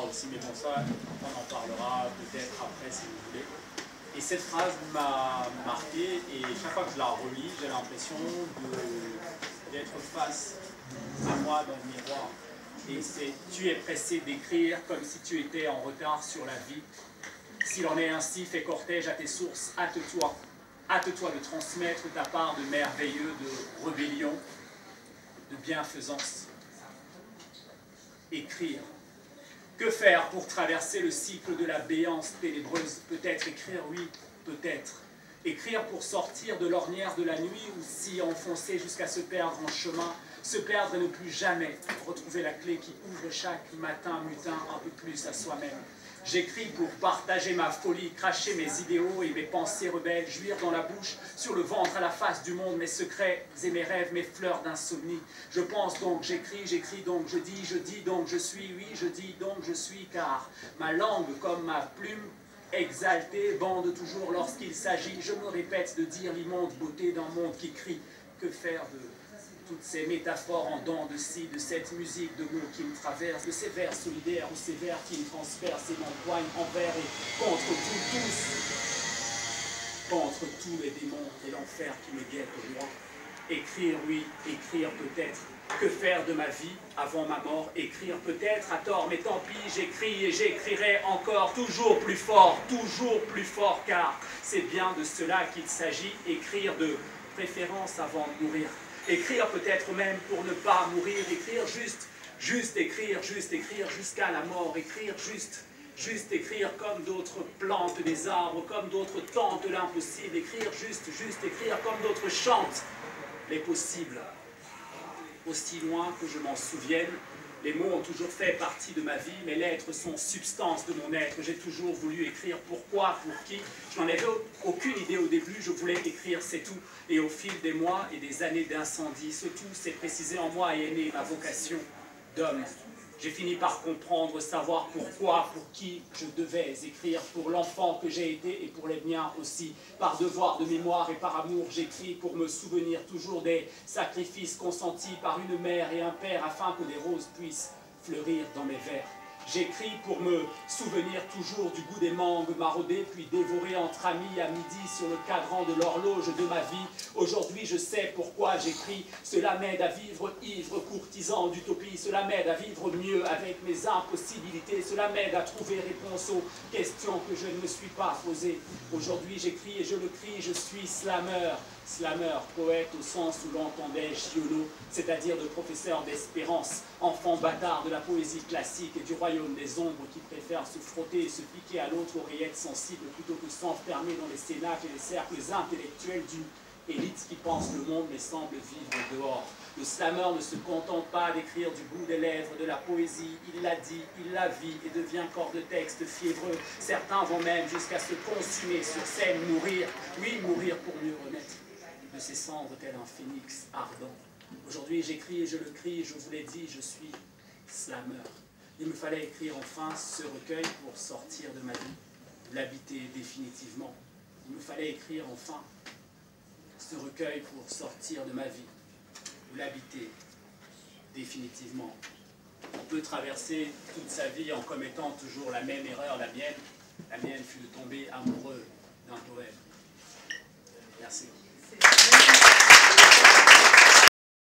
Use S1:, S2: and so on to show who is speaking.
S1: aussi, mais bon, ça, on en parlera peut-être après si vous voulez. Et cette phrase m'a marqué, et chaque fois que je la relis, j'ai l'impression d'être face à moi dans le miroir. Et c'est « Tu es pressé d'écrire comme si tu étais en retard sur la vie. S'il en est ainsi, fais cortège à tes sources, hâte-toi. Hâte-toi de transmettre ta part de merveilleux, de rébellion, de bienfaisance. Écrire. Que faire pour traverser le cycle de la béance ténébreuse? Peut-être écrire, oui, peut-être. Écrire pour sortir de l'ornière de la nuit ou s'y enfoncer jusqu'à se perdre en chemin, se perdre et ne plus jamais retrouver la clé qui ouvre chaque matin mutin un peu plus à soi-même. J'écris pour partager ma folie, cracher mes idéaux et mes pensées rebelles, jouir dans la bouche, sur le ventre, à la face du monde, mes secrets et mes rêves, mes fleurs d'insomnie. Je pense donc, j'écris donc, je dis donc, je suis, oui, je dis donc, je suis, car ma langue, comme ma plume, exaltée, bande toujours lorsqu'il s'agit, je me répète, de dire l'immonde beauté d'un monde qui crie. Que faire de toutes ces métaphores en dents de scie, de cette musique de mots qui me traverse, de ces vers solidaires ou ces vers qui me transpercent et m'empoignent envers et contre tous les démons et l'enfer qui me guette au loin. Écrire, oui, écrire peut-être. Que faire de ma vie avant ma mort? Écrire peut-être à tort, mais tant pis, j'écris et j'écrirai encore toujours plus fort, car c'est bien de cela qu'il s'agit, écrire de préférence avant de mourir. Écrire peut-être même pour ne pas mourir, écrire juste écrire jusqu'à la mort, écrire juste écrire comme d'autres plantent des arbres, comme d'autres tentent l'impossible, écrire juste écrire comme d'autres chantent les possibles. Aussi loin que je m'en souvienne, les mots ont toujours fait partie de ma vie, mes lettres sont substance de mon être. J'ai toujours voulu écrire pourquoi, pour qui. Je n'en avais aucune idée au début, je voulais écrire, c'est tout. Et au fil des mois et des années d'incendie, ce tout s'est précisé en moi et est né ma vocation d'homme. J'ai fini par comprendre, savoir pourquoi, pour qui je devais écrire, pour l'enfant que j'ai été et pour les miens aussi. Par devoir de mémoire et par amour, j'écris pour me souvenir toujours des sacrifices consentis par une mère et un père afin que des roses puissent fleurir dans mes vers. J'écris pour me souvenir toujours du goût des mangues maraudées, puis dévorées entre amis à midi sur le cadran de l'horloge de ma vie. Aujourd'hui, je sais pourquoi j'écris. Cela m'aide à vivre ivre, courtisan d'utopie. Cela m'aide à vivre mieux avec mes impossibilités. Cela m'aide à trouver réponse aux questions que je ne me suis pas posées. Aujourd'hui, j'écris et je le crie, je suis slammer. Slammer, poète au sens où l'entendait Giono, c'est-à-dire de professeur d'espérance, enfant bâtard de la poésie classique et du royaume des ombres qui préfère se frotter et se piquer à l'autre oreillette sensible plutôt que s'enfermer dans les cénacles et les cercles intellectuels d'une élite qui pense le monde mais semble vivre dehors. Le slammer ne se contente pas d'écrire du bout des lèvres de la poésie, il la dit, il la vit et devient corps de texte fiévreux. Certains vont même jusqu'à se consumer sur scène, mourir, oui, mourir pour mieux renaître de ses cendres tel un phénix ardent. Aujourd'hui j'écris et je le crie, je vous l'ai dit, je suis slammer. Il me fallait écrire enfin ce recueil pour sortir de ma vie, l'habiter définitivement. Il me fallait écrire enfin ce recueil pour sortir de ma vie, l'habiter définitivement. On peut traverser toute sa vie en commettant toujours la même erreur, la mienne fut de tomber amoureux d'un poème. Merci.